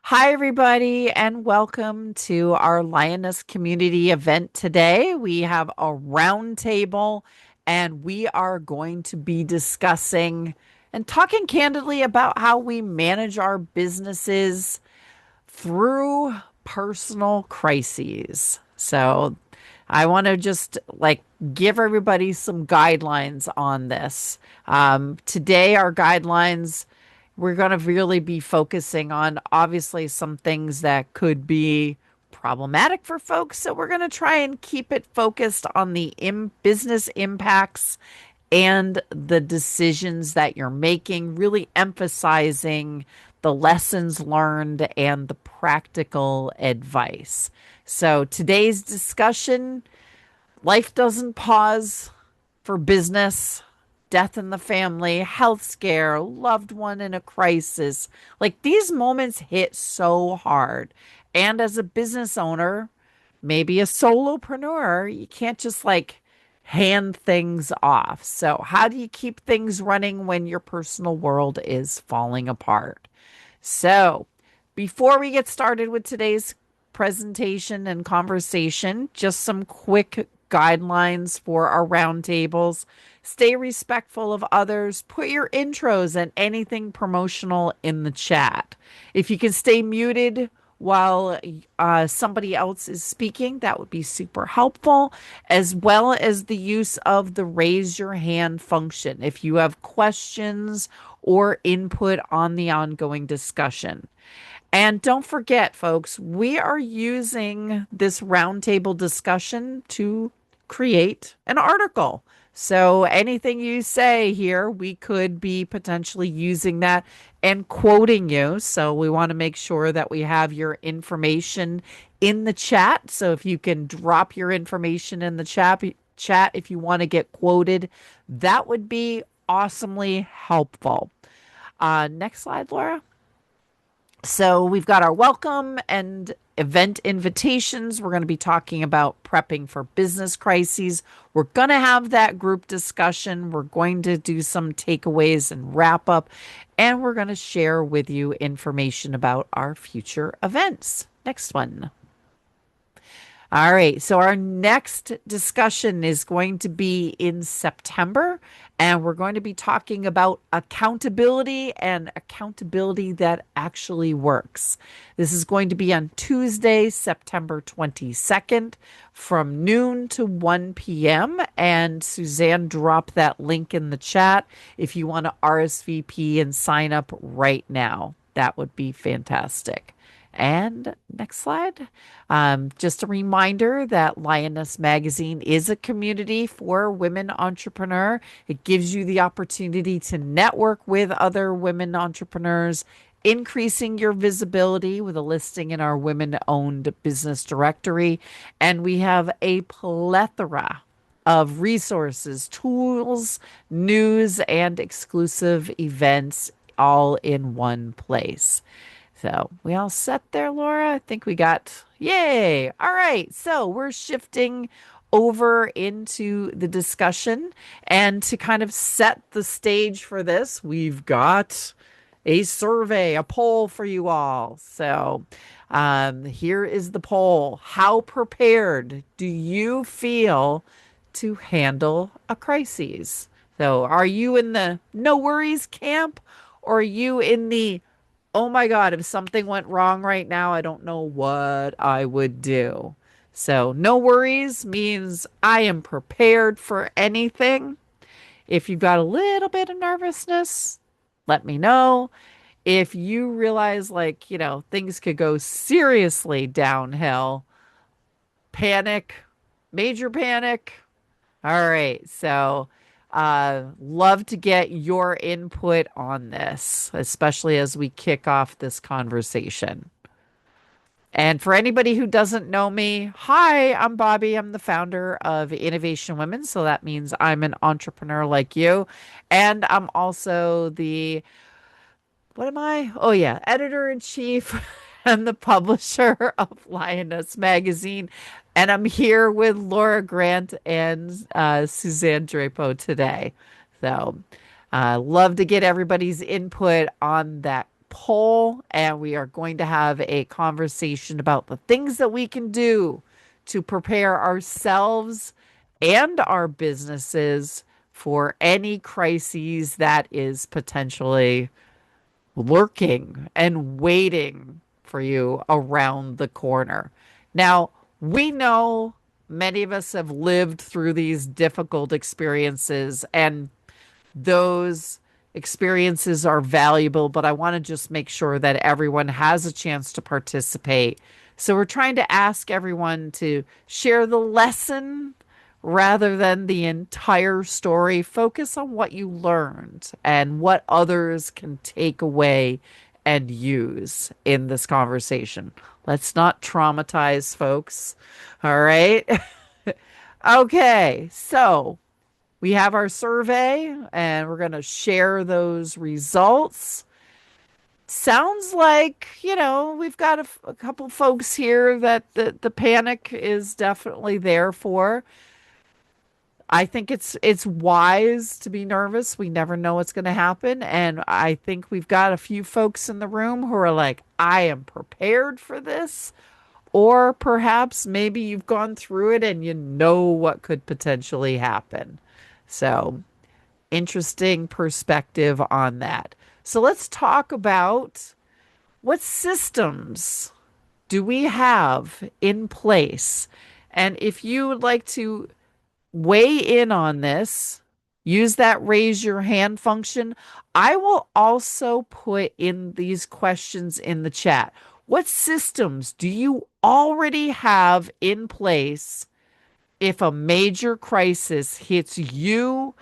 Hi, everybody, and welcome to our Lioness community event today. We have a roundtable, and we are going to be discussing and talking candidly about how we manage our businesses through personal crises. So, I want to just give everybody some guidelines on this. Today, our guidelines we're going to really be focusing on obviously some things that could be problematic for folks. So we're going to try and keep it focused on the business impacts and the decisions that you're making, really emphasizing the lessons learned and the practical advice. So today's discussion, life doesn't pause for business, death in the family, health scare, loved one in a crisis. Like these moments hit so hard. And as a business owner, maybe a solopreneur, you can't just hand things off. So, how do you keep things running when your personal world is falling apart? So, before we get started with today's presentation and conversation, just some quick guidelines for our roundtables. Stay respectful of others. Put your intros and anything promotional in the chat. If you can stay muted while somebody else is speaking, that would be super helpful, as well as the use of the raise your hand function if you have questions or input on the ongoing discussion. And don't forget, folks, we are using this roundtable discussion to create an article. So anything you say here, we could be potentially using that and quoting you. So we want to make sure that we have your information in the chat. So if you can drop your information in the chat if you want to get quoted, that would be awesomely helpful. Next slide, Laura. So we've got our welcome and event invitations. We're going to be talking about prepping for business crises. We're going to have that group discussion. We're going to do some takeaways and wrap up, and we're going to share with you information about our future events. Next one. All right. So our next discussion is going to be in September, and we're going to be talking about accountability and accountability that actually works. This is going to be on Tuesday, September 22nd from noon to 1 p.m. And Suzanne dropped that link in the chat if you want to RSVP and sign up right now. That would be fantastic. And next slide. Just a reminder that Lioness Magazine is a community for women entrepreneur. It gives you the opportunity to network with other women entrepreneurs, increasing your visibility with a listing in our women-owned business directory. And we have a plethora of resources, tools, news, and exclusive events all in one place. So we all set there, Laura? I think we got, yay. All right. So we're shifting over into the discussion. And to kind of set the stage for this, we've got a survey, a poll for you all. So here is the poll. How prepared do you feel to handle a crisis? So are you in the no worries camp, or are you in the oh my God, if something went wrong right now, I don't know what I would do? So, no worries means I am prepared for anything. If you've got a little bit of nervousness, let me know. If you realize, things could go seriously downhill, panic, major panic. All right. So, love to get your input on this, especially as we kick off this conversation. And for anybody who doesn't know me, hi, I'm Bobby. I'm the founder of Innovation Women. So that means I'm an entrepreneur like you. And I'm also what am I? Oh, yeah, editor in chief and the publisher of Lioness Magazine. And I'm here with Laura Grant and Suzanne Drapeau today. So, love to get everybody's input on that poll, and we are going to have a conversation about the things that we can do to prepare ourselves and our businesses for any crises that is potentially lurking and waiting for you around the corner. Now, we know many of us have lived through these difficult experiences, and those experiences are valuable, but I want to just make sure that everyone has a chance to participate. So we're trying to ask everyone to share the lesson rather than the entire story. Focus on what you learned and what others can take away and use in this conversation. Let's not traumatize folks. All right. Okay. So we have our survey and we're going to share those results. Sounds like, we've got a couple folks here that the panic is definitely there for. I think it's wise to be nervous. We never know what's going to happen, and I think we've got a few folks in the room who are like, I am prepared for this, or perhaps maybe you've gone through it and you know what could potentially happen. So, interesting perspective on that. So, let's talk about what systems do we have in place? And if you would like to weigh in on this, use that raise your hand function. I will also put in these questions in the chat. What systems do you already have in place if a major crisis hits you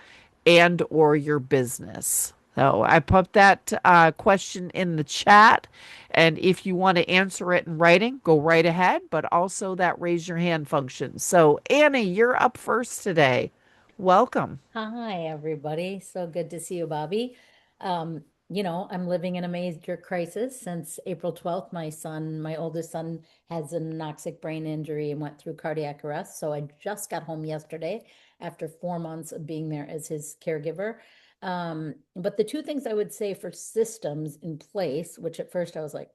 and or your business? So I put that question in the chat. And if you want to answer it in writing, go right ahead, but also that raise your hand function. So Annie, you're up first today. Welcome. Hi, everybody. So good to see you, Bobby. I'm living in a major crisis since April 12th. My oldest son, has an anoxic brain injury and went through cardiac arrest. So I just got home yesterday after 4 months of being there as his caregiver. But the two things I would say for systems in place, which at first I was like,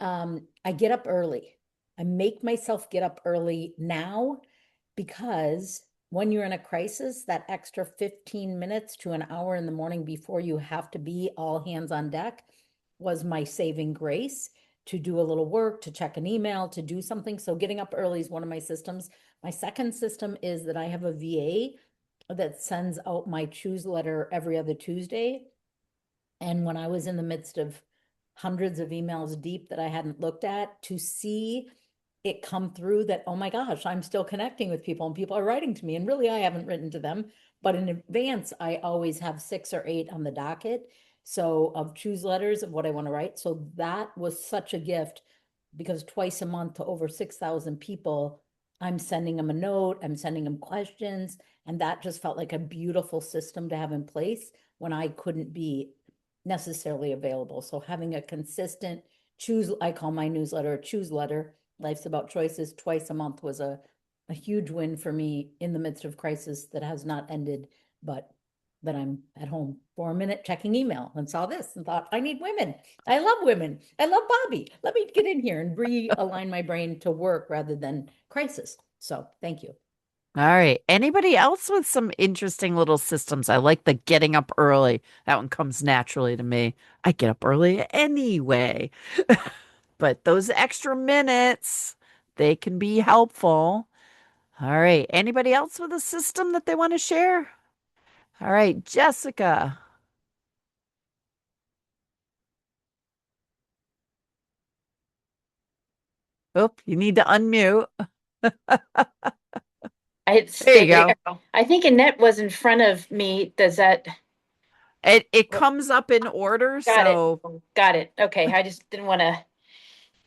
I get up early. I make myself get up early now because when you're in a crisis, that extra 15 minutes to an hour in the morning before you have to be all hands on deck was my saving grace to do a little work, to check an email, to do something. So getting up early is one of my systems. My second system is that I have a VA that sends out my choose letter every other Tuesday. And when I was in the midst of hundreds of emails deep that I hadn't looked at, to see it come through that, oh my gosh, I'm still connecting with people and people are writing to me. And really, I haven't written to them. But in advance, I always have 6 or 8 on the docket. So of choose letters of what I want to write. So that was such a gift because twice a month to over 6,000 people, I'm sending them a note, I'm sending them questions. And that just felt like a beautiful system to have in place when I couldn't be necessarily available. So having a consistent choose, I call my newsletter a choose letter. Life's About Choices twice a month was a huge win for me in the midst of crisis that has not ended, but that I'm at home for a minute checking email and saw this and thought, I need women. I love women. I love Bobby. Let me get in here and realign my brain to work rather than crisis. So thank you. All right. Anybody else with some interesting little systems? I like the getting up early. That one comes naturally to me. I get up early anyway. But those extra minutes, they can be helpful. All right. Anybody else with a system that they want to share? All right, Jessica. Oh, you need to unmute. It's There there you you go. go. I think Annette was in front of me. Does that It comes up in order, got it? so Got it. Okay. I just didn't want to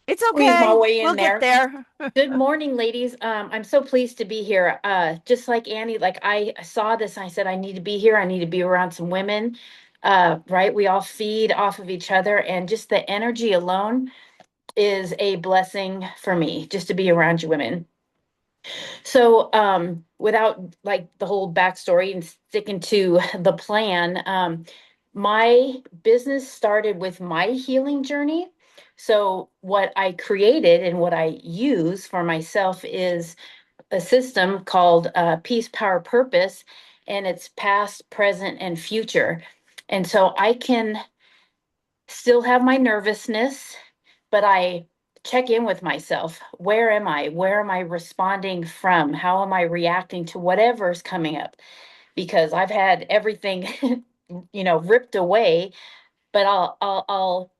it's squeeze my okay. way We'll in get there. there. Good morning, ladies. I'm so pleased to be here. Just like Annie, like I saw this and I said, I need to be here. I need to be around some women. Right? We all feed off of each other, and just the energy alone is a blessing for me, just to be around you women. So, without like the whole backstory and sticking to the plan, my business started with my healing journey. So, what I created and what I use for myself is a system called Peace, Power, Purpose, and it's past, present, and future. And so I can still have my nervousness, but I check in with myself. Where am I? Where am I responding from? How am I reacting to whatever's coming up? Because I've had everything, ripped away, but I'll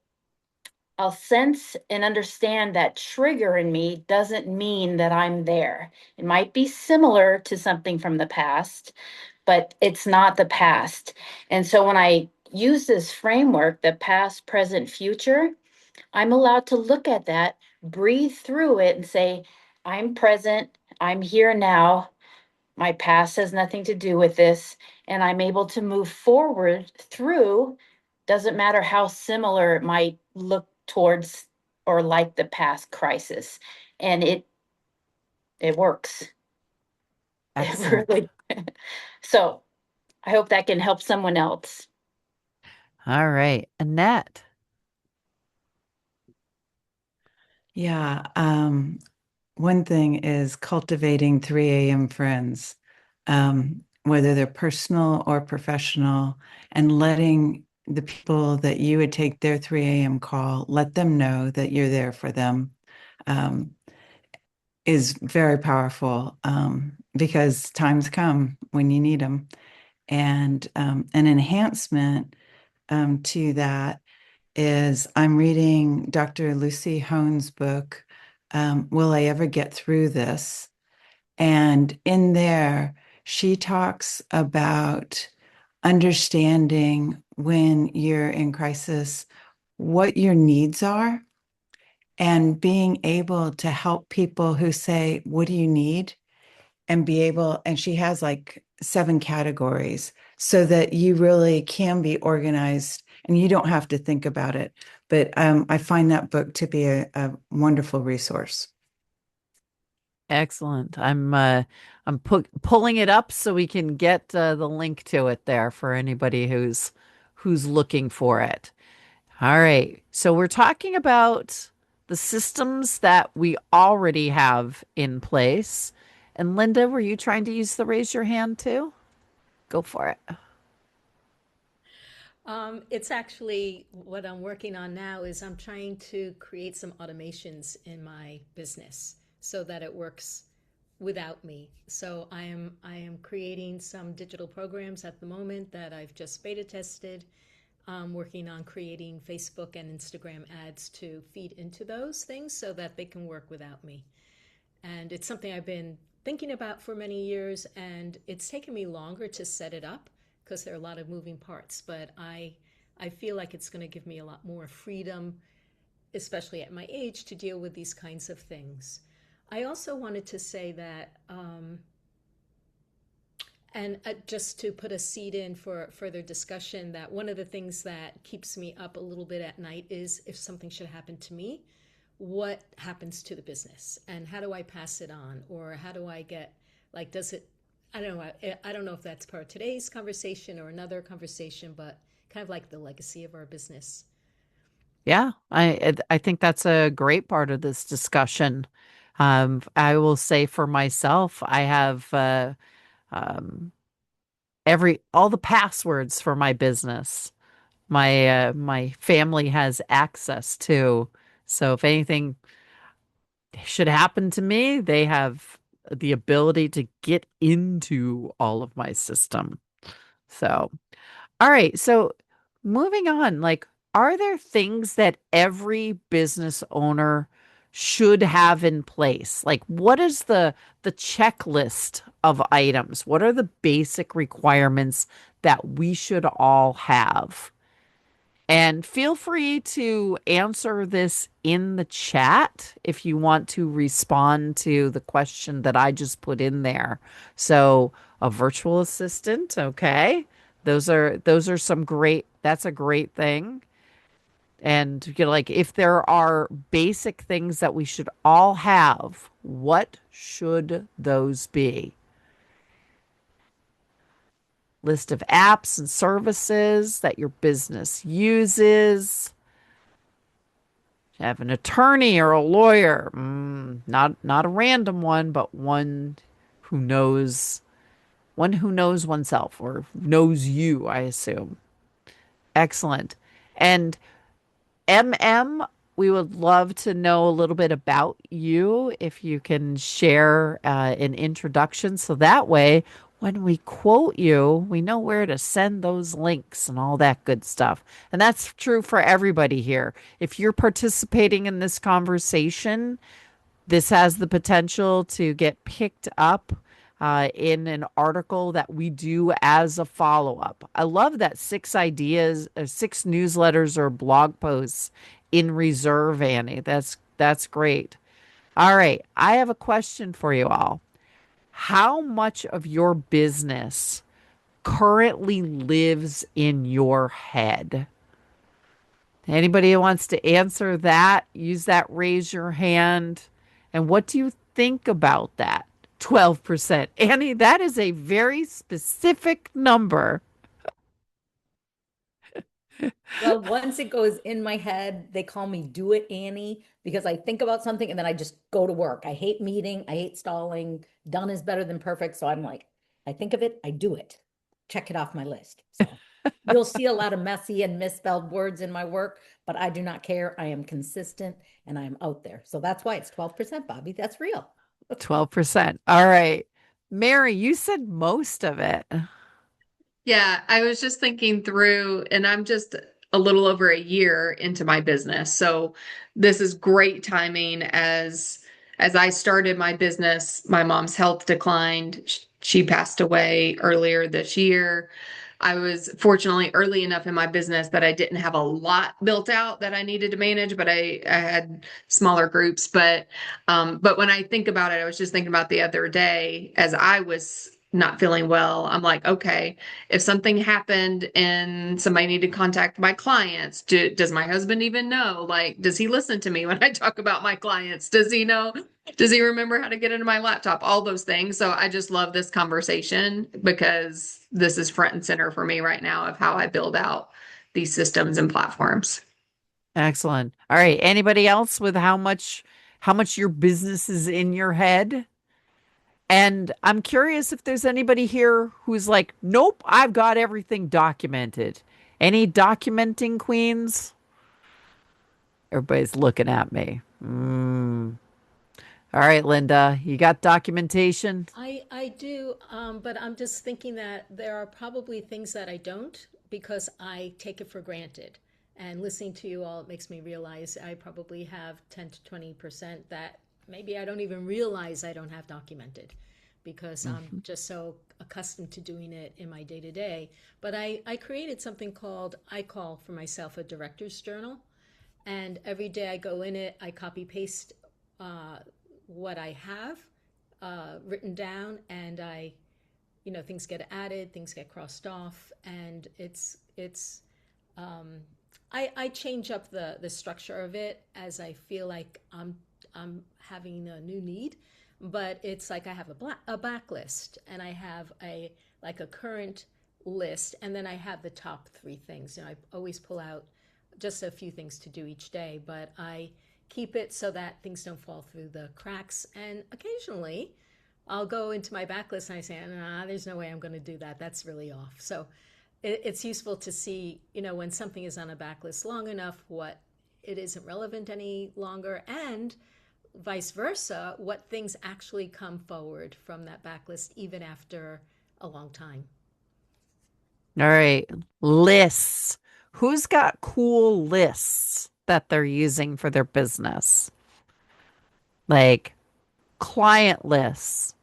sense and understand that trigger in me doesn't mean that I'm there. It might be similar to something from the past, but it's not the past. And so when I use this framework, the past, present, future, I'm allowed to look at that, breathe through it, and say, I'm present, I'm here now. My past has nothing to do with this, and I'm able to move forward through. Doesn't matter how similar it might look towards or like the past crisis. And it works. It Excellent. really. So I hope that can help someone else. All right. Annette. Yeah, one thing is cultivating 3 a.m. friends, whether they're personal or professional, and letting the people that you would take their 3 a.m. call, let them know that you're there for them, um, is very powerful, because times come when you need them. And an enhancement to that is I'm reading Dr. Lucy Hone's book, Will I Ever Get Through This? And in there, she talks about understanding when you're in crisis, what your needs are, and being able to help people who say, what do you need? And be able, and she has like 7 categories so that you really can be organized and you don't have to think about it. But I find that book to be a wonderful resource. Excellent. I'm pulling it up so we can get the link to it there for anybody who's looking for it. All right. So we're talking about the systems that we already have in place. And Linda, were you trying to use the raise your hand too? Go for it. It's actually what I'm working on now is I'm trying to create some automations in my business so that it works without me. So I am creating some digital programs at the moment that I've just beta tested. I'm working on creating Facebook and Instagram ads to feed into those things so that they can work without me. And it's something I've been thinking about for many years, and it's taken me longer to set it up because there are a lot of moving parts. But I feel like it's going to give me a lot more freedom, especially at my age, to deal with these kinds of things. I also wanted to say that, and just to put a seed in for further discussion, that one of the things that keeps me up a little bit at night is if something should happen to me, what happens to the business and how do I pass it on, or how do I get, like, does it, I don't know, I don't know if that's part of today's conversation or another conversation, but kind of like the legacy of our business. Yeah, I think that's a great part of this discussion. I will say for myself, I have um, every all the passwords for my business. My family has access to. So if anything should happen to me, they have the ability to get into all of my system. So, all right. So, moving on, like, are there things that every business owner should have in place? Like, what is the checklist of items? What are the basic requirements that we should all have? And feel free to answer this in the chat if you want to respond to the question that I just put in there. So, a virtual assistant, okay? Those are some great, that's a great thing. And like if there are basic things that we should all have, what should those be? list of apps and services that your business uses. Have an attorney or a lawyer. Not a random one, but who knows one who knows oneself or knows you, I assume. Excellent. And MM, we would love to know a little bit about you if you can share an introduction. So that way, when we quote you, we know where to send those links and all that good stuff. And that's true for everybody here. If you're participating in this conversation, this has the potential to get picked up in an article that we do as a follow up. I love that 6 newsletters or blog posts in reserve, Annie. That's great. All right, I have a question for you all. How much of your business currently lives in your head? Anybody who wants to answer that, use that raise your hand. And what do you think about that? 12%. Annie, that is a very specific number. Well, once it goes in my head, they call me Do It Annie because I think about something and then I just go to work. I hate meeting, I hate stalling. Done is better than perfect. So I'm like, I think of it, I do it. Check it off my list. So you'll see a lot of messy and misspelled words in my work, but I do not care. I am consistent and I am out there. So that's why it's 12%, Bobby. That's real. 12%. All right. Mary, you said most of it. Yeah, I was just thinking through, and I'm just a little over a year into my business. So this is great timing as I started my business, my mom's health declined. She passed away earlier this year. I was fortunately early enough in my business that I didn't have a lot built out that I needed to manage, but I had smaller groups. But when I think about it, I was just thinking about the other day as I was not feeling well. I'm like, okay, if something happened and somebody needed to contact my clients, does my husband even know? Like, does he listen to me when I talk about my clients? Does he know? Does he remember how to get into my laptop? All those things. So I just love this conversation because this is front and center for me right now of how I build out these systems and platforms. Excellent. All right. Anybody else with how much your business is in your head? And I'm curious if there's anybody here who's like, nope, I've got everything documented. Any documenting queens? Everybody's looking at me. All right, Linda, you got documentation? I do, but I'm just thinking that there are probably things that I don't because I take it for granted. And listening to you all, it makes me realize I probably have 10 to 20% that maybe I don't even realize I don't have documented because I'm just so accustomed to doing it in my day to day. But I created something called, I call for myself a director's journal. And every day I go in it, I copy paste what I have written down, and things get added, things get crossed off, and I change up the structure of it as I feel like I'm having a new need. But it's like I have a backlist, and I have a current list, and then I have the top 3 things. I always pull out just a few things to do each day, but I keep it so that things don't fall through the cracks. And occasionally I'll go into my backlist and I say, nah, there's no way I'm going to do that. That's really off. So it's useful to see, when something is on a backlist long enough, what it isn't relevant any longer, and vice versa, what things actually come forward from that backlist even after a long time. All right, lists. Who's got cool lists that they're using for their business? Like client lists,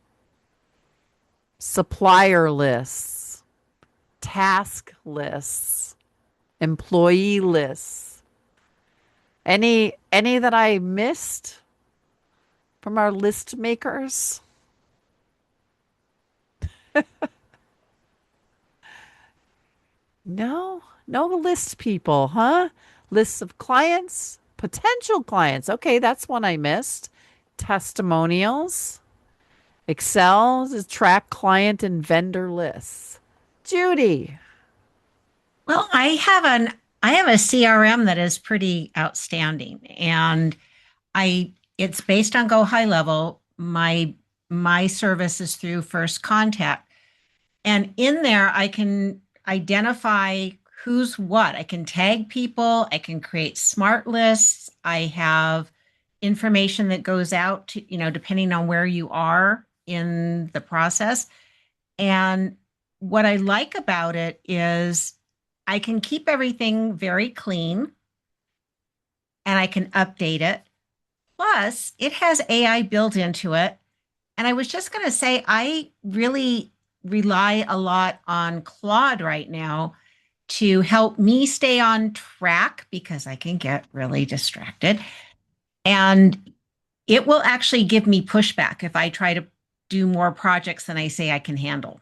supplier lists, task lists, employee lists. Any that I missed from our list makers? No list people, huh? Lists of clients, potential clients. Okay, that's one I missed. Testimonials. Excel to track client and vendor lists. Judy. Well, I have a CRM that is pretty outstanding, and I it's based on Go High Level. My service is through First Contact, and in there I can identify who's what. I can tag people. I can create smart lists. I have information that goes out to, depending on where you are in the process. And what I like about it is I can keep everything very clean and I can update it. Plus, it has AI built into it. And I was just going to say, I really rely a lot on Claude right now to help me stay on track because I can get really distracted. And it will actually give me pushback if I try to do more projects than I say I can handle.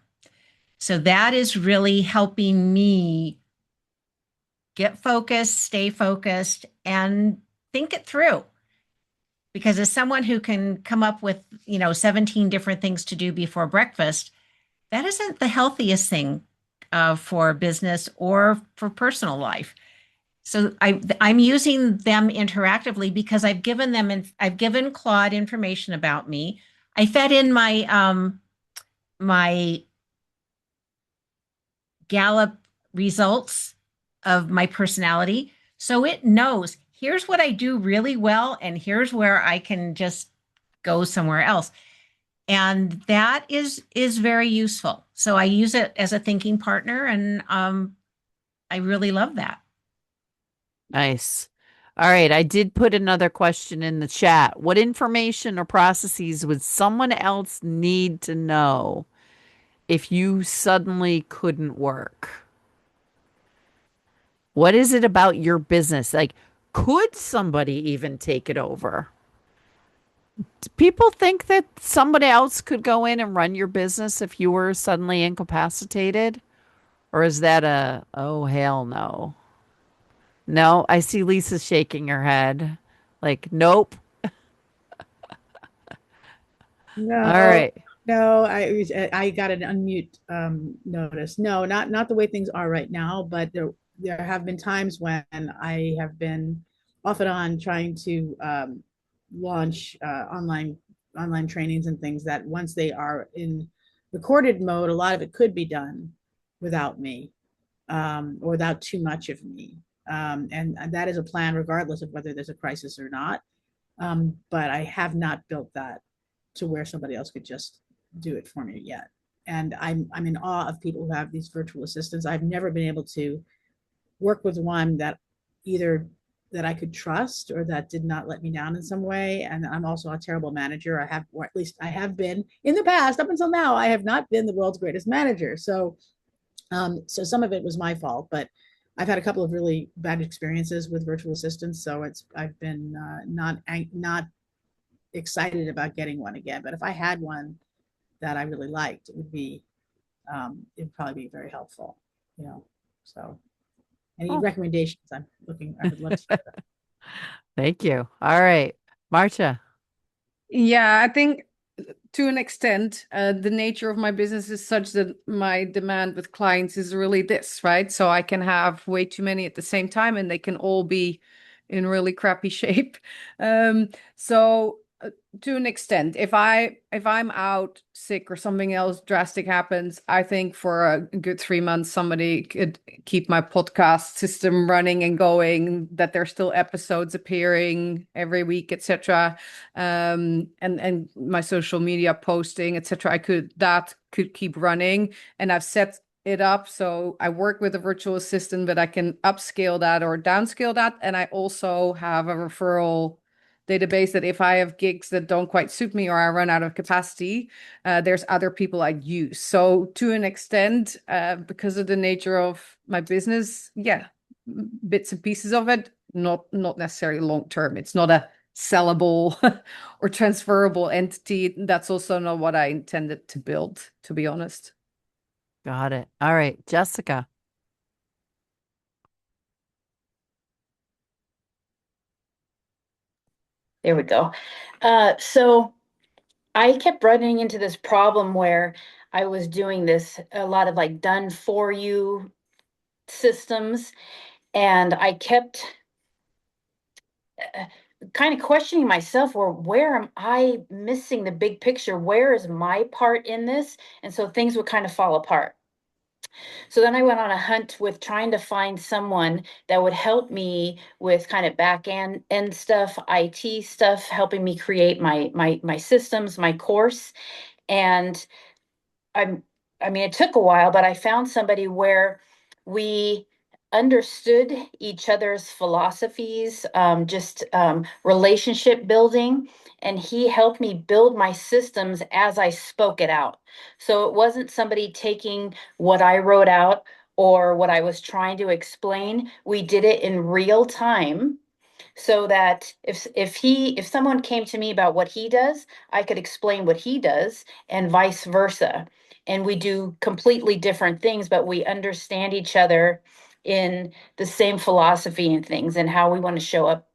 So that is really helping me get focused, stay focused, and think it through. Because as someone who can come up with, 17 different things to do before breakfast, that isn't the healthiest thing for business or for personal life. So I'm using them interactively because I've given Claude information about me. I fed in my Gallup results of my personality. So it knows here's what I do really well, and here's where I can just go somewhere else. And that is very useful. So I use it as a thinking partner, and I really love that. Nice. All right. I did put another question in the chat. What information or processes would someone else need to know if you suddenly couldn't work? What is it about your business? Like, could somebody even take it over? Do people think that somebody else could go in and run your business if you were suddenly incapacitated? Or is that oh, hell no? No, I see Lisa shaking her head. Like, nope. All No, right. no, I got an unmute notice. No, not the way things are right now, but there have been times when I have been off and on trying to launch online trainings and things that once they are in recorded mode, a lot of it could be done without me, or without too much of me. And that is a plan regardless of whether there's a crisis or not. But I have not built that to where somebody else could just do it for me yet. And I'm in awe of people who have these virtual assistants. I've never been able to work with one that either that I could trust or that did not let me down in some way. And I'm also a terrible manager. I have, or at least I have been in the past. Up until now, I have not been the world's greatest manager. So some of it was my fault, but I've had a couple of really bad experiences with virtual assistants. So I've been not excited about getting one again. But if I had one that I really liked, it'd probably be very helpful, you know. So any Oh, recommendations? I would love to hear them. thank you. All right. Marcia. Yeah, I think to an extent, the nature of my business is such that my demand with clients is really this, right? So I can have way too many at the same time and they can all be in really crappy shape. So to an extent, if I'm out sick or something else drastic happens, I think for a good 3 months somebody could keep my podcast system running and going, that there's still episodes appearing every week, etc. And my social media posting, etc. That could keep running, and I've set it up so I work with a virtual assistant, but I can upscale that or downscale that, and I also have a referral database that if I have gigs that don't quite suit me or I run out of capacity, there's other people I use. So to an extent, because of the nature of my business, yeah, bits and pieces of it, not necessarily long term. It's not a sellable or transferable entity. That's also not what I intended to build, to be honest. Got it. All right. Jessica. There we go. So I kept running into this problem where I was doing this a lot of like done for you systems, and I kept kind of questioning myself, or where am I missing the big picture? Where is my part in this? And so things would kind of fall apart. So then I went on a hunt with trying to find someone that would help me with kind of end stuff, IT stuff, helping me create my systems, my course. And I'm I mean, it took a while, but I found somebody where we understood each other's philosophies, just relationship building, and he helped me build my systems as I spoke it out. So it wasn't somebody taking what I wrote out or what I was trying to explain. We did it in real time, so that if someone came to me about what he does, I could explain what he does, and vice versa. And we do completely different things, but we understand each other in the same philosophy and things, and how we want to show up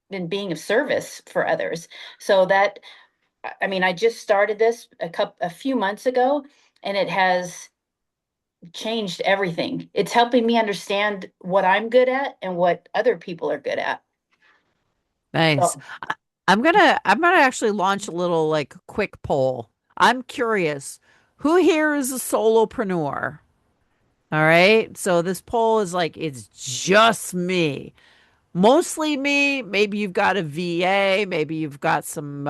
in being of service for others. So that, I mean, I just started this a few months ago, and it has changed everything. It's helping me understand what I'm good at and what other people are good at. Nice. So I'm gonna actually launch a little like quick poll. I'm curious, who here is a solopreneur? All right. So this poll is like it's just me. Mostly me. Maybe you've got a VA, maybe you've got some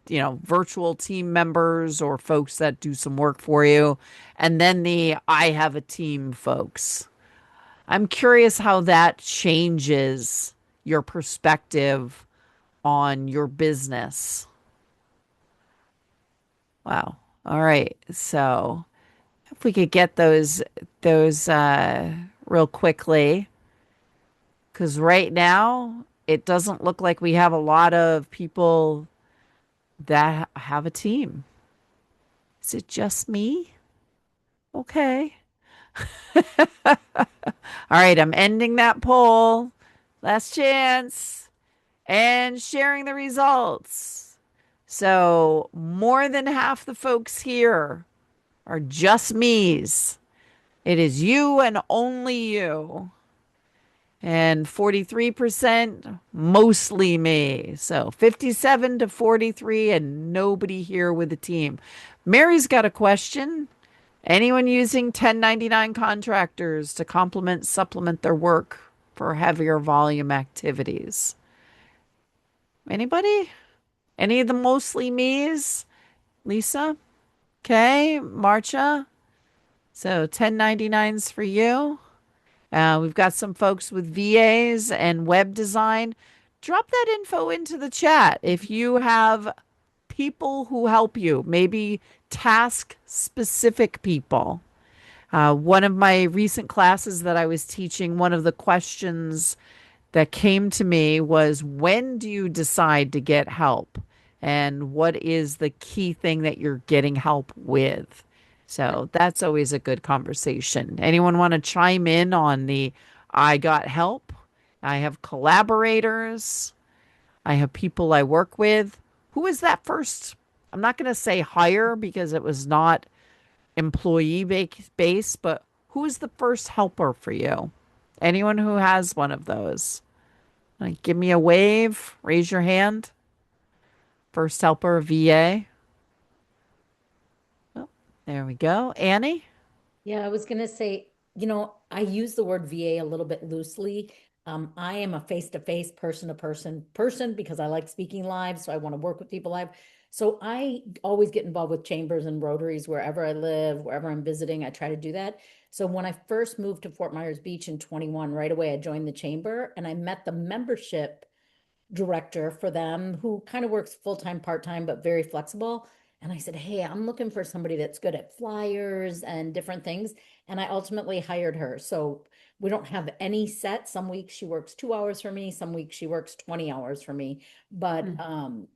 virtual team members or folks that do some work for you. And then the I have a team folks. I'm curious how that changes your perspective on your business. Wow. All right. So if we could get those real quickly, because right now it doesn't look like we have a lot of people that have a team. Is it just me? Okay. All right, I'm ending that poll. Last chance and sharing the results. So, more than half the folks here are just me's. It is you and only you. And 43% mostly me. So 57 to 43 and nobody here with a team. Mary's got a question. Anyone using 1099 contractors to supplement their work for heavier volume activities? Anybody? Any of the mostly me's? Lisa? Okay. Marcia? So 1099s for you. We've got some folks with VAs and web design. Drop that info into the chat if you have people who help you, maybe task specific people. One of my recent classes that I was teaching, one of the questions that came to me was, when do you decide to get help? And what is the key thing that you're getting help with? So that's always a good conversation. Anyone want to chime in on the I got help? I have collaborators. I have people I work with. Who is that first? I'm not going to say hire because it was not employee base, but who is the first helper for you? Anyone who has one of those? Like, give me a wave, raise your hand. First helper, VA. Oh, there we go. Annie? Yeah, I was gonna say, I use the word VA a little bit loosely. I am a face-to-face, person-to-person person because I like speaking live, so I want to work with people live. So I always get involved with chambers and rotaries wherever I live, wherever I'm visiting. I try to do that. So when I first moved to Fort Myers Beach in 21, right away I joined the chamber and I met the membership director for them who kind of works full-time, part-time, but very flexible. And I said, hey, I'm looking for somebody that's good at flyers and different things. And I ultimately hired her. So we don't have any set. Some weeks she works 2 hours for me. Some weeks she works 20 hours for me. But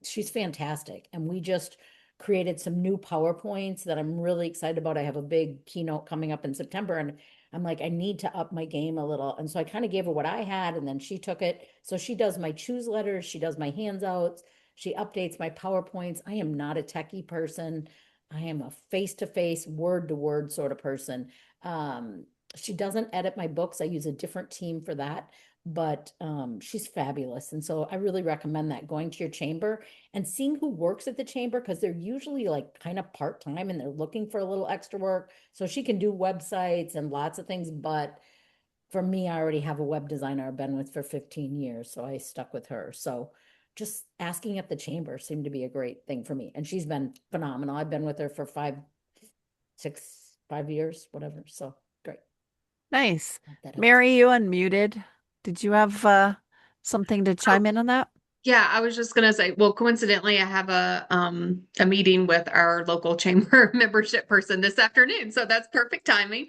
she's fantastic. And we just created some new PowerPoints that I'm really excited about. I have a big keynote coming up in September, and I'm like, I need to up my game a little. And so I kind of gave her what I had, and then she took it. So she does my choose letters, she does my handouts, she updates my PowerPoints. I am not a techie person. I am a face-to-face, word-to-word sort of person. Um, she doesn't edit my books. I use a different team for that, but she's fabulous. And so I really recommend that, going to your chamber and seeing who works at the chamber, because they're usually like kind of part-time and they're looking for a little extra work. So she can do websites and lots of things, but for me, I already have a web designer I've been with for 15 years, so I stuck with her. So just asking at the chamber seemed to be a great thing for me. And she's been phenomenal. I've been with her for 5 years, whatever. So great. Nice. That helps. Mary, you unmuted. Did you have something to chime in on that? Yeah, I was just gonna say, well, coincidentally, I have a meeting with our local chamber membership person this afternoon, so that's perfect timing.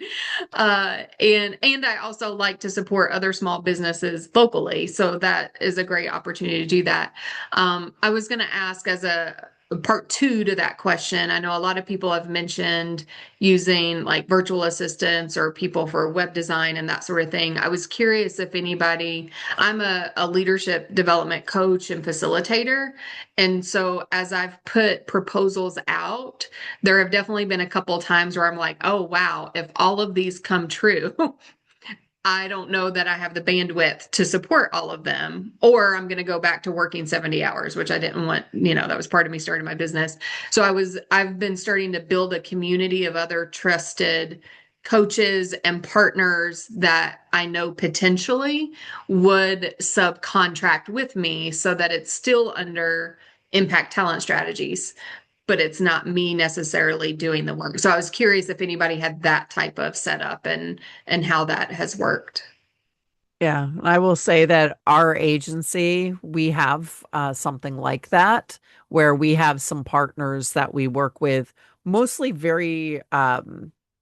And I also like to support other small businesses locally, so that is a great opportunity to do that. I was gonna ask as a part two to that question. I know a lot of people have mentioned using like virtual assistants or people for web design and that sort of thing. I was curious if anybody I'm a leadership development coach and facilitator. And so as I've put proposals out, there have definitely been a couple of times where I'm like, oh, wow, if all of these come true, I don't know that I have the bandwidth to support all of them, or I'm going to go back to working 70 hours, which I didn't want, that was part of me starting my business. So I've been starting to build a community of other trusted coaches and partners that I know potentially would subcontract with me so that it's still under impact talent strategies, but it's not me necessarily doing the work. So I was curious if anybody had that type of setup and how that has worked. Yeah, I will say that our agency, we have something like that where we have some partners that we work with, mostly very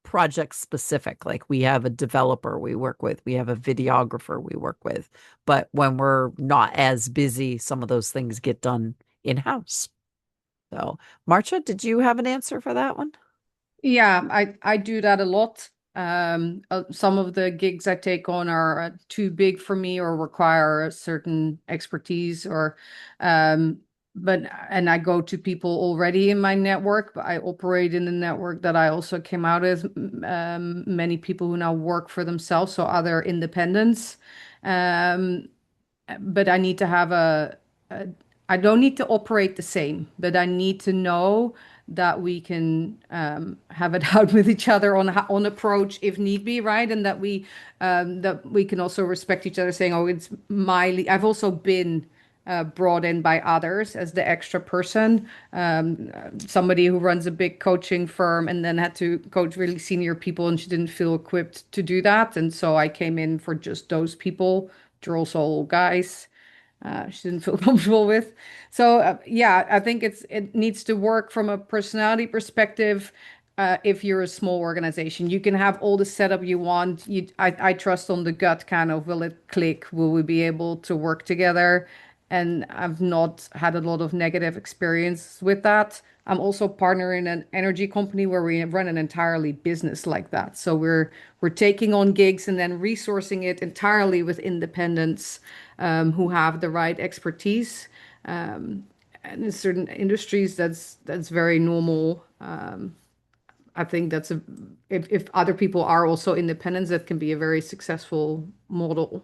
project specific. Like we have a developer we work with, we have a videographer we work with. But when we're not as busy, some of those things get done in-house. So, Marcia, did you have an answer for that one? Yeah, I do that a lot. Some of the gigs I take on are too big for me or require a certain expertise or but and I go to people already in my network, but I operate in the network that I also came out of many people who now work for themselves, so other independents. Um, but I need to have a I don't need to operate the same, but I need to know that we can have it out with each other on approach if need be, right? And that we can also respect each other, saying, "Oh, it's I've also been brought in by others as the extra person, somebody who runs a big coaching firm and then had to coach really senior people, and she didn't feel equipped to do that, and so I came in for just those people. They're also all guys." She didn't feel comfortable with. So yeah, I think it needs to work from a personality perspective. If you're a small organization, you can have all the setup you want. I trust on the gut kind of, will it click? Will we be able to work together? And I've not had a lot of negative experience with that. I'm also partner in an energy company where we run an entirely business like that. So we're taking on gigs and then resourcing it entirely with independents who have the right expertise. And in certain industries, that's very normal. I think if other people are also independents, that can be a very successful model.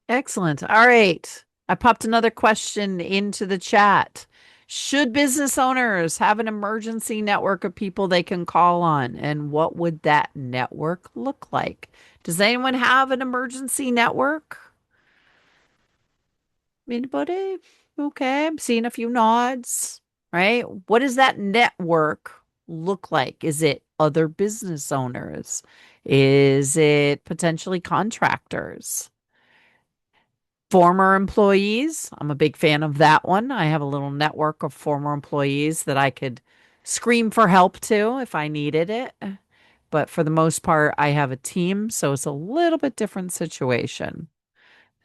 Excellent. All right. I popped another question into the chat. Should business owners have an emergency network of people they can call on? And what would that network look like? Does anyone have an emergency network? Anybody? Okay, I'm seeing a few nods, right? What does that network look like? Is it other business owners? Is it potentially contractors? Former employees? I'm a big fan of that one. I have a little network of former employees that I could scream for help to if I needed it. But for the most part, I have a team, so it's a little bit different situation.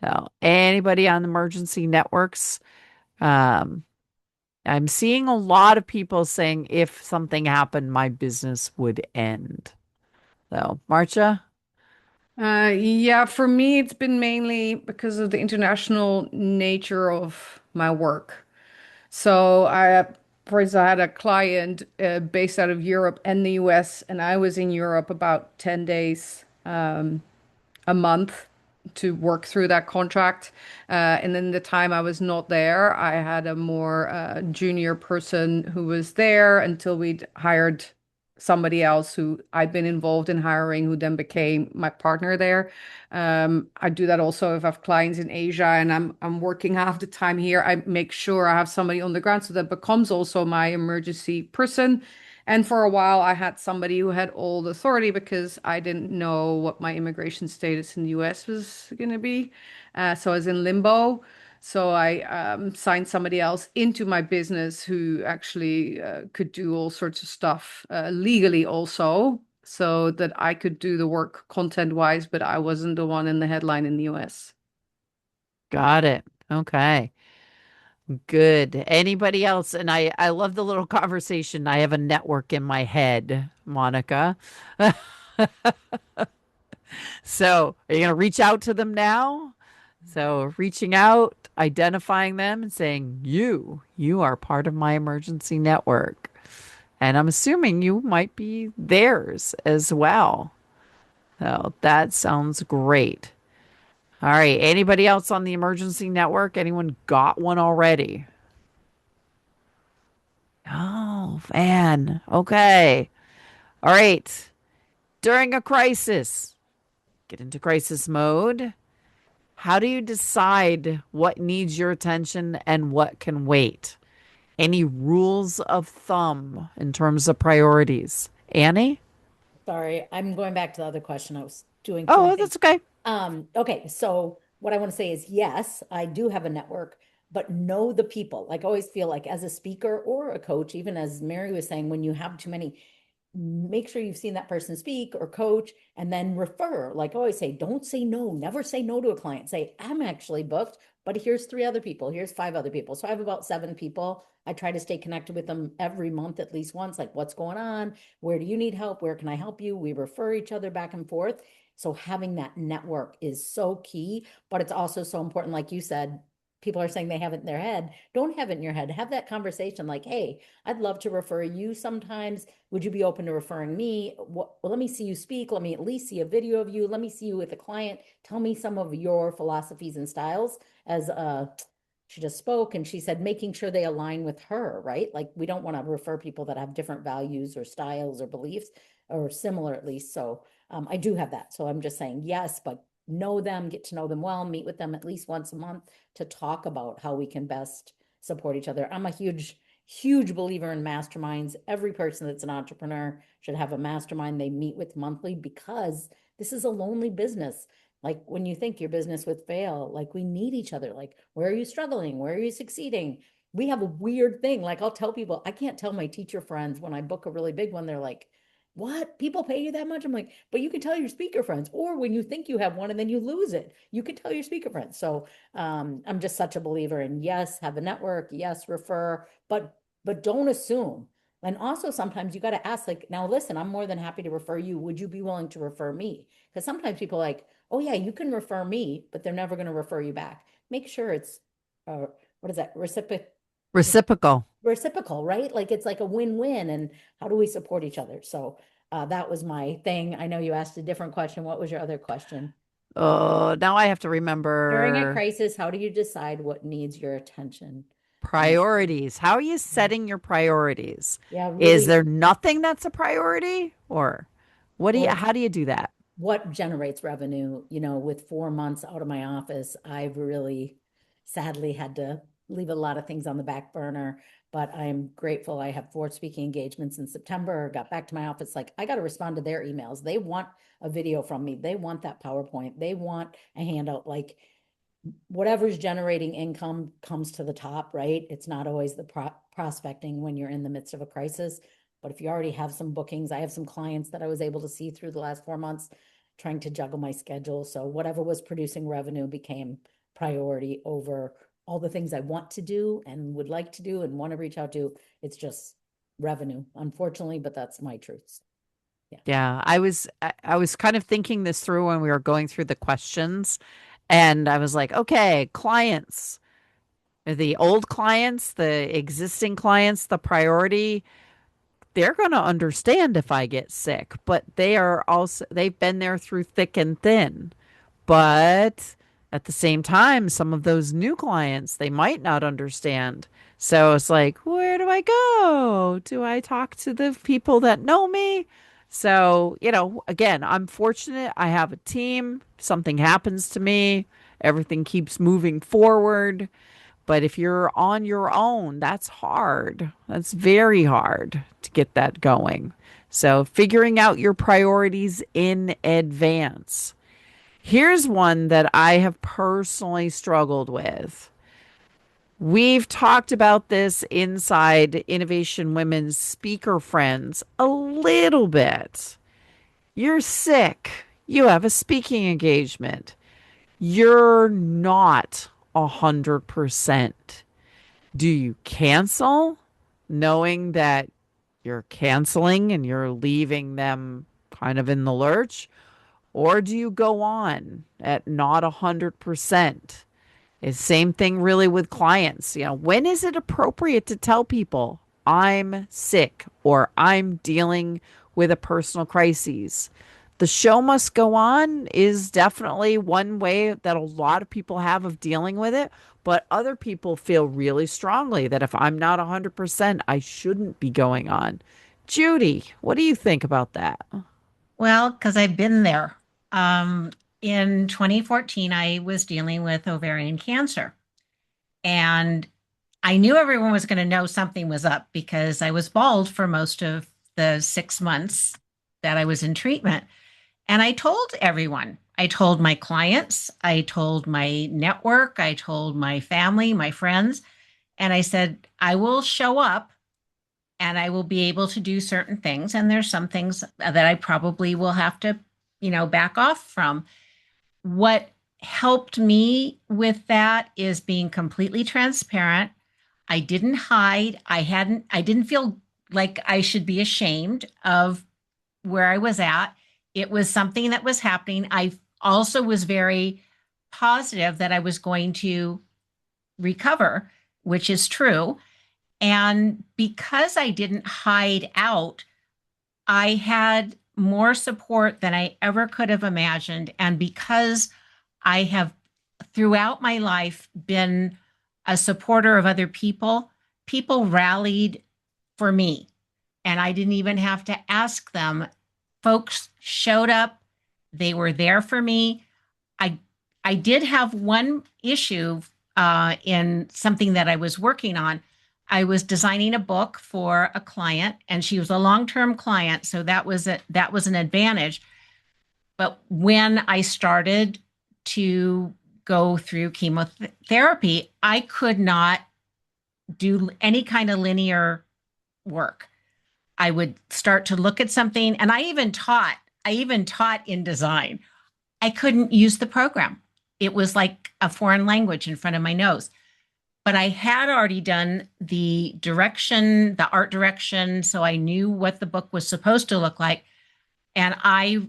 So, anybody on emergency networks? Um, I'm seeing a lot of people saying if something happened, my business would end. So, Marcia? Yeah, for me, it's been mainly because of the international nature of my work. So for instance, I had a client based out of Europe and the US, and I was in Europe about 10 days a month to work through that contract. And then the time I was not there, I had a more junior person who was there until we'd hired somebody else who I'd been involved in hiring, who then became my partner there. I do that also if I have clients in Asia and I'm working half the time here. I make sure I have somebody on the ground so that becomes also my emergency person. And for a while, I had somebody who had all the authority because I didn't know what my immigration status in the US was going to be. So I was in limbo. So I signed somebody else into my business who actually could do all sorts of stuff legally also, so that I could do the work content-wise, but I wasn't the one in the headline in the US. Got it. Okay. Good. Anybody else? And I love the little conversation. I have a network in my head, Monica. So, are you going to reach out to them now? So, reaching out, identifying them and saying, you are part of my emergency network. And I'm assuming you might be theirs as well. So, that sounds great. All right. Anybody else on the emergency network? Anyone got one already? Oh, man. Okay. All right. During a crisis, get into crisis mode. How do you decide what needs your attention and what can wait? Any rules of thumb in terms of priorities? Annie? Sorry, I'm going back to the other question. I was doing two Oh, things. that's okay. Okay, so what I want to say is yes, I do have a network, but know the people. Like I always feel like as a speaker or a coach, even as Mary was saying, when you have too many, make sure you've seen that person speak or coach and then refer. Like I always say, don't say no, never say no to a client. Say, I'm actually booked, but here's 3 other people, here's 5 other people. So I have about 7 people. I try to stay connected with them every month at least once, like what's going on? Where do you need help? Where can I help you? We refer each other back and forth. So having that network is so key, but it's also so important, like you said, people are saying they have it in their head. Don't have it in your head. Have that conversation like, hey, I'd love to refer you sometimes. Would you be open to referring me? Well, let me see you speak. Let me at least see a video of you. Let me see you with a client. Tell me some of your philosophies and styles. As she just spoke and she said, making sure they align with her, right? Like we don't want to refer people that have different values or styles or beliefs or similar at least. So I do have that. So I'm just saying yes, but know them, get to know them well, meet with them at least once a month to talk about how we can best support each other. I'm a huge believer in masterminds. Every person that's an entrepreneur should have a mastermind they meet with monthly because this is a lonely business. Like when you think your business would fail, like we need each other. Like, where are you struggling? Where are you succeeding? We have a weird thing. Like I'll tell people, I can't tell my teacher friends when I book a really big one, they're like, what? People pay you that much? I'm like, but you can tell your speaker friends, or when you think you have one and then you lose it, you can tell your speaker friends. So I'm just such a believer in yes, have a network, yes, refer, but don't assume. And also sometimes you got to ask, like, now listen, I'm more than happy to refer you. Would you be willing to refer me? Because sometimes people are like, oh yeah, you can refer me, but they're never going to refer you back. Make sure it's what is that? Reciprocal. Reciprocal, right? Like it's like a win-win. And how do we support each other? So that was my thing. I know you asked a different question. What was your other question? Oh, now I have to During a remember crisis, how do you decide what needs your attention? And priorities. How are you setting your priorities? yeah, Is really, there nothing that's a priority or or how do you do that? what generates revenue? With 4 months out of my office, I've really sadly had to leave a lot of things on the back burner, but I'm grateful. I have 4 speaking engagements in September, got back to my office. Like I got to respond to their emails. They want a video from me. They want that PowerPoint. They want a handout. Like whatever's generating income comes to the top, right? It's not always the prospecting when you're in the midst of a crisis. But if you already have some bookings, I have some clients that I was able to see through the last 4 months, trying to juggle my schedule. So whatever was producing revenue became priority over all the things I want to do and would like to do and want to reach out to. It's just revenue, unfortunately, but that's my truths. Yeah. Yeah, I was kind of thinking this through when we were going through the questions and I was like, okay, clients, The old clients, the existing clients, the priority, they're going to understand if I get sick, but they've been there through thick and thin. But at the same time, some of those new clients, they might not understand. So it's like, where do I go? Do I talk to the people that know me? So, again, I'm fortunate. I have a team. Something happens to me, everything keeps moving forward. But if you're on your own, that's hard. That's very hard to get that going. So, figuring out your priorities in advance. Here's one that I have personally struggled with. We've talked about this inside Innovation Women's Speaker Friends a little bit. You're sick. You have a speaking engagement. You're not 100%. Do you cancel knowing that you're canceling and you're leaving them kind of in the lurch? Or do you go on at not 100%? It's same thing really with clients. When is it appropriate to tell people I'm sick or I'm dealing with a personal crisis? The show must go on is definitely one way that a lot of people have of dealing with it, but other people feel really strongly that if I'm not 100%, I shouldn't be going on. Judy, what do you think about that? Well, because I've been there. Um, in 2014, I was dealing with ovarian cancer. And I knew everyone was going to know something was up because I was bald for most of the 6 months that I was in treatment. And I told everyone. I told my clients, I told my network, I told my family, my friends, and I said, I will show up and I will be able to do certain things. And there's some things that I probably will have to, back off from. What helped me with that is being completely transparent. I didn't hide. I didn't feel like I should be ashamed of where I was at. It was something that was happening. I also was very positive that I was going to recover, which is true. And because I didn't hide out, I had more support than I ever could have imagined. And because I have throughout my life been a supporter of other people, people rallied for me. And I didn't even have to ask them. Folks showed up, they were there for me. I I did have one issue in something that I was working on. I was designing a book for a client, and she was a long-term client, so that was an advantage. But when I started to go through chemotherapy, I could not do any kind of linear work. I would start to look at something, and I even taught in design. I couldn't use the program. It was like a foreign language in front of my nose. But I had already done the direction, the art direction, so I knew what the book was supposed to look like. And I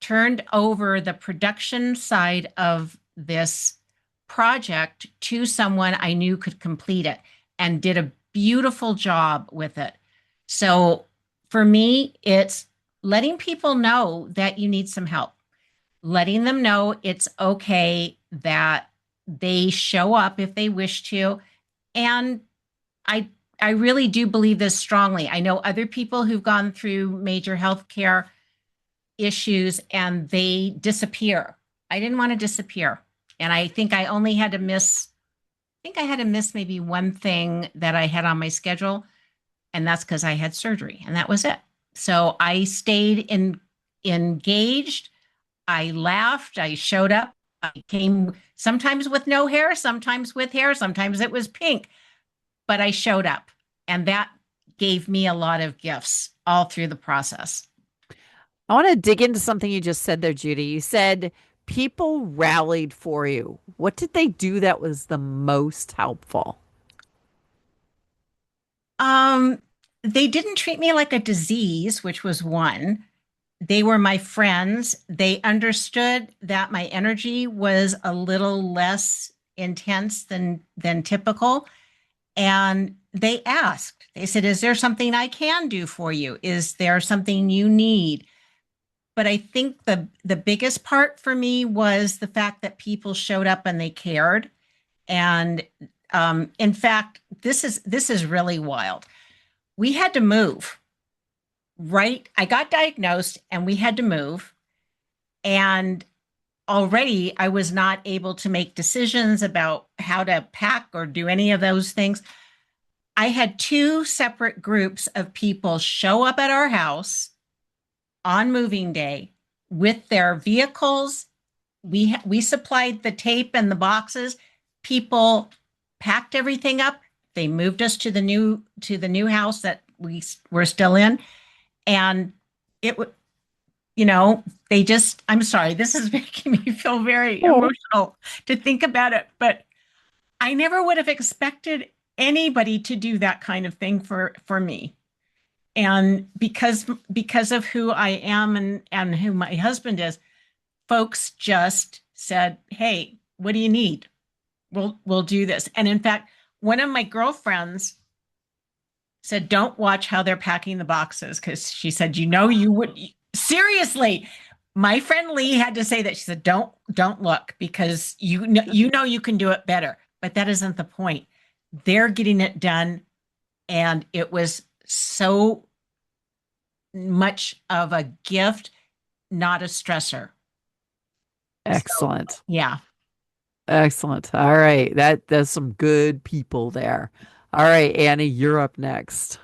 turned over the production side of this project to someone I knew could complete it and did a beautiful job with it. So for me, it's letting people know that you need some help, letting them know it's okay that they show up if they wish to. And I I really do believe this strongly. I know other people who've gone through major healthcare issues and they disappear. I didn't want to disappear. And I think I only had to miss, I think I had to miss maybe one thing that I had on my schedule, and that's because I had surgery, and that was it. So I stayed engaged. I laughed. I showed up. I came sometimes with no hair, sometimes with hair, sometimes it was pink, but I showed up, and that gave me a lot of gifts all through the process. I want to dig into something you just said there, Judy. You said people rallied for you. What did they do that was the most helpful? Um, they didn't treat me like a disease, which was one. They were my friends. They understood that my energy was a little less intense than typical. And they asked, they said, is there something I can do for you? Is there something you need? But I think the biggest part for me was the fact that people showed up and they cared. And in fact, this is really wild. We had to move, right? I got diagnosed and we had to move. And already I was not able to make decisions about how to pack or do any of those things. I had two separate groups of people show up at our house on moving day with their vehicles. We supplied the tape and the boxes. People packed everything up. They moved us to the new house that we were still in, and it would, they just. I'm sorry, this is making me feel very emotional to think about it, but I never would have expected anybody to do that kind of thing for me. And because of who I am and who my husband is, folks just said, "Hey, what do you need? We'll do this." And in fact, one of my girlfriends said, "Don't watch how they're packing the boxes," because she said, you would seriously. My friend Lee had to say that. She said, "Don't look because you can do it better." But that isn't the point. They're getting it done, and it was so much of a gift, not a stressor. Excellent. So, yeah. Excellent. All right. That's some good people there. All right, Annie, you're up next.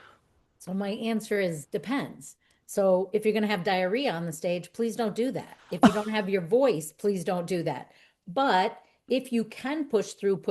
So my answer is depends. So if you're going to have diarrhea on the stage, please don't do that. If you don't have your voice, please don't do that. But if you can push through,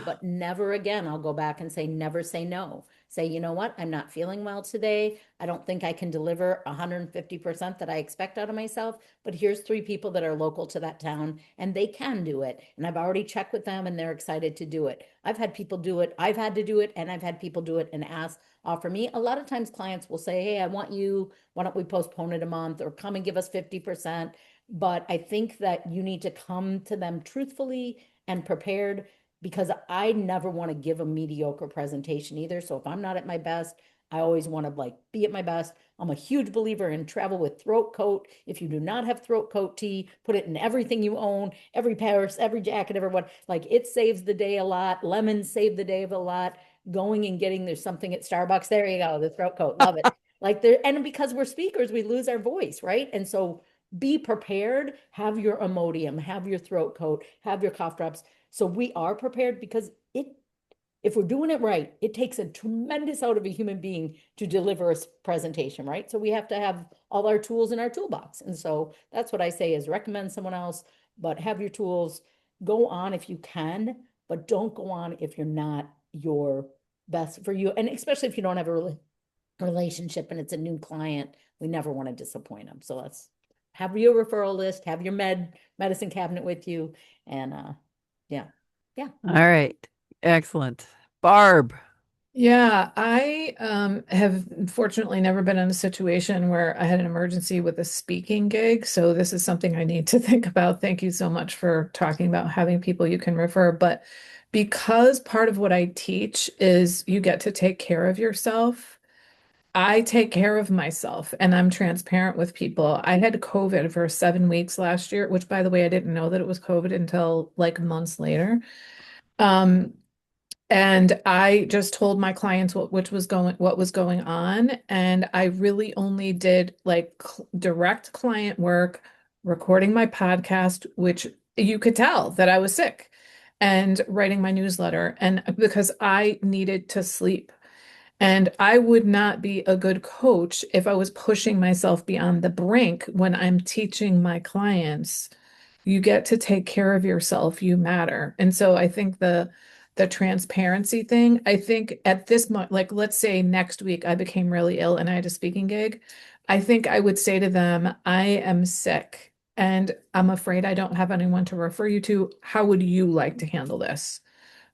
but never again, I'll go back and say, never say no. Say, you know what? I'm not feeling well today. I don't think I can deliver 150% that I expect out of myself, but here's 3 people that are local to that town and they can do it. And I've already checked with them and they're excited to do it. I've had people do it. I've had to do it. And I've had people do it and ask, offer me. A lot of times clients will say, hey, I want you, why don't we postpone it a month or come and give us 50%. But I think that you need to come to them truthfully and prepared, because I never want to give a mediocre presentation either. So if I'm not at my best, I always want to be at my best. I'm a huge believer in travel with throat coat. If you do not have throat coat tea, put it in everything you own, every purse, every jacket, everyone. It saves the day a lot. Lemons save the day of a lot. Going and getting there's something at Starbucks. There you go, the throat coat. Love it. And because we're speakers, we lose our voice, right? And so be prepared, have your Imodium, have your throat coat, have your cough drops. So we are prepared, because if we're doing it right, it takes a tremendous out of a human being to deliver a presentation, right? So we have to have all our tools in our toolbox. And so that's what I say is recommend someone else, but have your tools, go on if you can, but don't go on if you're not your best for you. And especially if you don't have a relationship and it's a new client, we never want to disappoint them. So let's have your referral list, have your medicine cabinet with you. And yeah. All right. Excellent. Barb. Yeah, I have fortunately never been in a situation where I had an emergency with a speaking gig. So this is something I need to think about. Thank you so much for talking about having people you can refer. But because part of what I teach is you get to take care of yourself, I take care of myself and I'm transparent with people. I had COVID for 7 weeks last year, which by the way, I didn't know that it was COVID until months later. Um, and I just told my clients what was going on, and I really only did direct client work, recording my podcast, which you could tell that I was sick, and writing my newsletter, and because I needed to sleep. And I would not be a good coach if I was pushing myself beyond the brink when I'm teaching my clients. You get to take care of yourself, you matter. And so I think the transparency thing, I think at this moment, let's say next week I became really ill and I had a speaking gig, I think I would say to them, I am sick and I'm afraid I don't have anyone to refer you to. How would you like to handle this?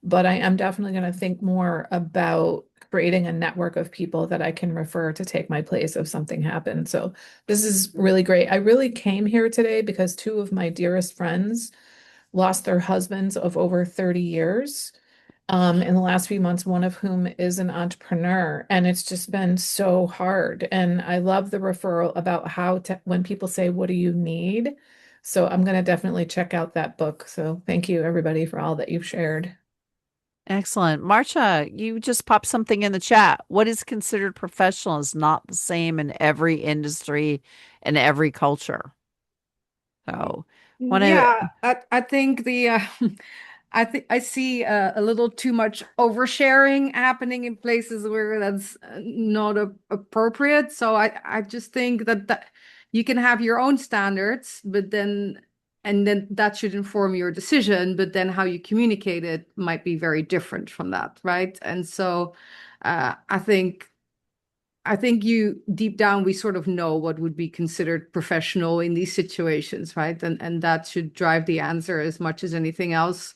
But I am definitely going to think more about creating a network of people that I can refer to take my place if something happens. So this is really great. I really came here today because 2 of my dearest friends lost their husbands of over 30 years in the last few months, one of whom is an entrepreneur. And it's just been so hard. And I love the referral about how to, when people say, what do you need? So I'm going to definitely check out that book. So thank you, everybody, for all that you've shared. Excellent. Marcia, you just popped something in the chat. What is considered professional is not the same in every industry and every culture. So, want to, Yeah, I think the I think I see a little too much oversharing happening in places where that's not appropriate. So I just think that you can have your own standards, but then and then that should inform your decision, but then how you communicate it might be very different from that, right? And so I think you deep down we sort of know what would be considered professional in these situations, right? And that should drive the answer as much as anything else.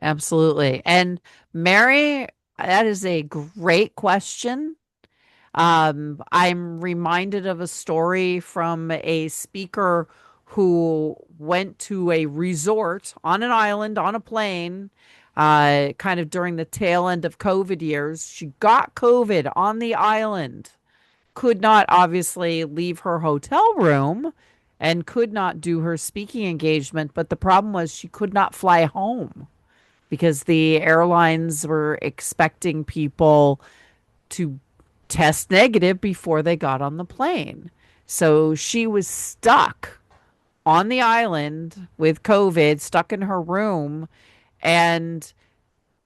absolutely. And Mary, that is a great question. I'm reminded of a story from a speaker who went to a resort on an island on a plane, kind of during the tail end of COVID years. She got COVID on the island, could not obviously leave her hotel room, and could not do her speaking engagement. But the problem was she could not fly home because the airlines were expecting people to test negative before they got on the plane. So she was stuck on the island with COVID, stuck in her room. And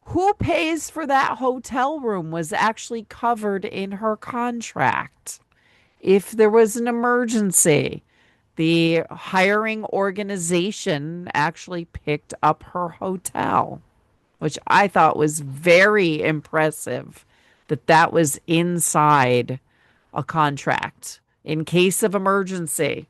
who pays for that hotel room was actually covered in her contract. If there was an emergency, the hiring organization actually picked up her hotel, which I thought was very impressive that that was inside a contract in case of emergency.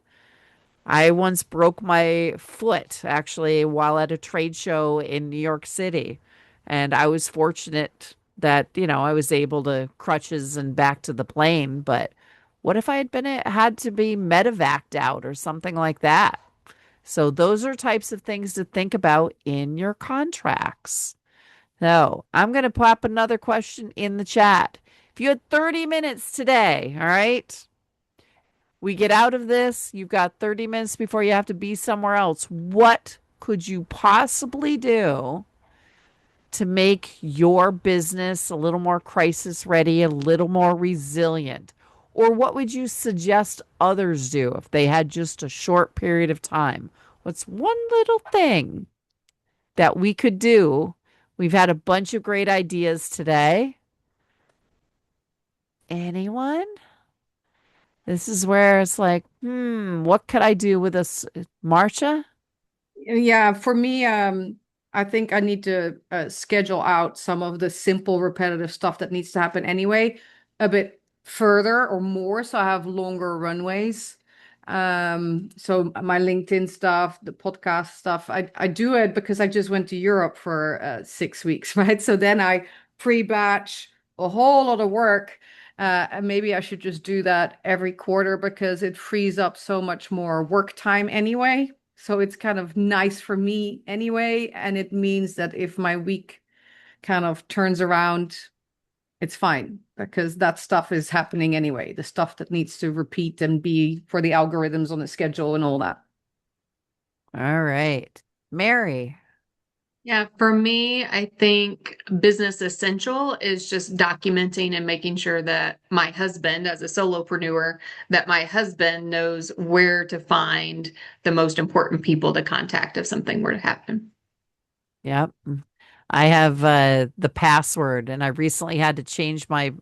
I once broke my foot actually while at a trade show in New York City, and I was fortunate that, I was able to crutches and back to the plane, but what if I had been had to be medevaced out or something like that? So those are types of things to think about in your contracts. So I'm going to pop another question in the chat. If you had 30 minutes today, all right, we get out of this, you've got 30 minutes before you have to be somewhere else. What could you possibly do to make your business a little more crisis ready, a little more resilient? Or what would you suggest others do if they had just a short period of time? What's one little thing that we could do? We've had a bunch of great ideas today. Anyone? This is where it's like, what could I do with this? Marcia? Yeah, for me, I think I need to schedule out some of the simple, repetitive stuff that needs to happen anyway, a bit further or more, so I have longer runways. So my LinkedIn stuff, the podcast stuff, I do it because I just went to Europe for 6 weeks, right? So then I pre-batch a whole lot of work. And maybe I should just do that every quarter because it frees up so much more work time anyway. So it's kind of nice for me anyway. And it means that if my week kind of turns around, it's fine because that stuff is happening anyway. The stuff that needs to repeat and be for the algorithms on the schedule and all that. All right. Mary. Yeah, for me, I think business essential is just documenting and making sure that my husband, as a solopreneur, that my husband knows where to find the most important people to contact if something were to happen. Yep. I have the password, and I recently had to change my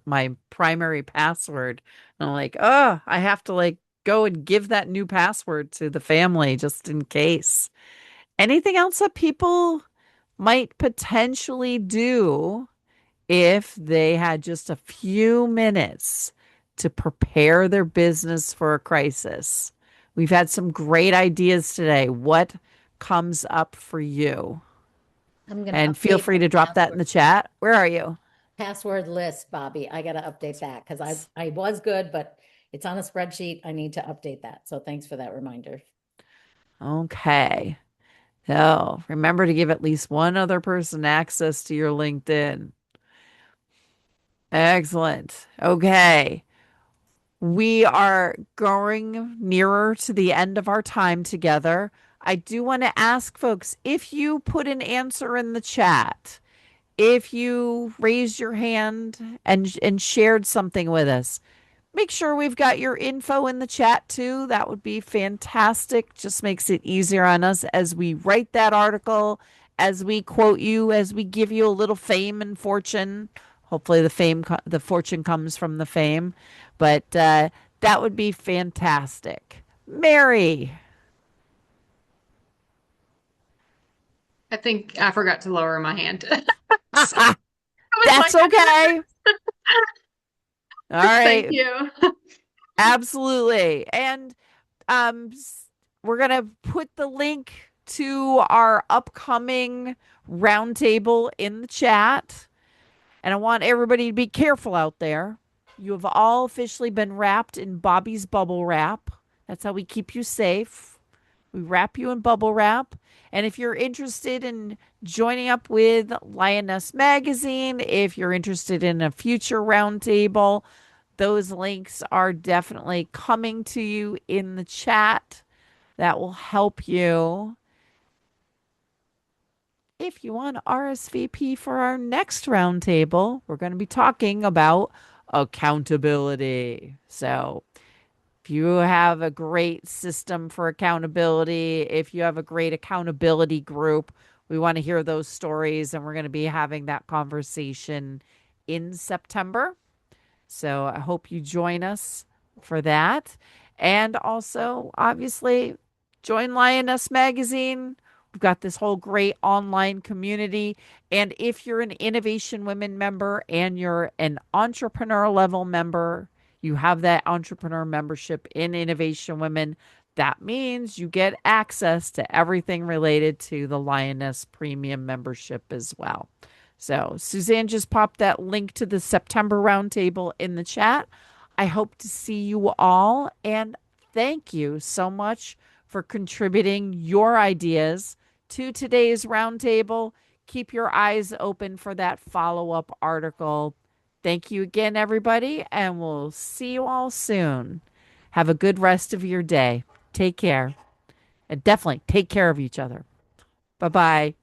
primary password. And I'm like, oh, I have to like go and give that new password to the family just in case. Anything else that people might potentially do if they had just a few minutes to prepare their business for a crisis? We've had some great ideas today. What comes up for you? I'm going to And feel update free my to drop that in password. the chat. Where are you? Password list, Bobby. I got to update that because I was good, but it's on a spreadsheet. I need to update that. So thanks for that reminder. Okay. So remember to give at least one other person access to your LinkedIn. Excellent. Okay. We are going nearer to the end of our time together. I do want to ask folks if you put an answer in the chat, if you raised your hand and shared something with us, make sure we've got your info in the chat too. That would be fantastic. Just makes it easier on us as we write that article, as we quote you, as we give you a little fame and fortune. Hopefully, the fortune comes from the fame, but that would be fantastic. Mary, I think I forgot to lower my hand. So I was that's like, okay. All thank right, you. absolutely. And um, we're going to put the link to our upcoming roundtable in the chat. And I want everybody to be careful out there. You have all officially been wrapped in Bobby's bubble wrap. That's how we keep you safe. We wrap you in bubble wrap. And if you're interested in joining up with Lioness Magazine, if you're interested in a future roundtable, those links are definitely coming to you in the chat. That will help you if you want to RSVP for our next roundtable. We're going to be talking about accountability. So, if you have a great system for accountability, if you have a great accountability group, we want to hear those stories. And we're going to be having that conversation in September. So I hope you join us for that. And also, obviously, join Lioness Magazine. We've got this whole great online community. And if you're an Innovation Women member and you're an entrepreneur level member, you have that entrepreneur membership in Innovation Women. That means you get access to everything related to the Lioness Premium membership as well. So, Suzanne just popped that link to the September roundtable in the chat. I hope to see you all, and thank you so much for contributing your ideas to today's roundtable. Keep your eyes open for that follow up article. Thank you again, everybody, and we'll see you all soon. Have a good rest of your day. Take care, and definitely take care of each other. Bye bye.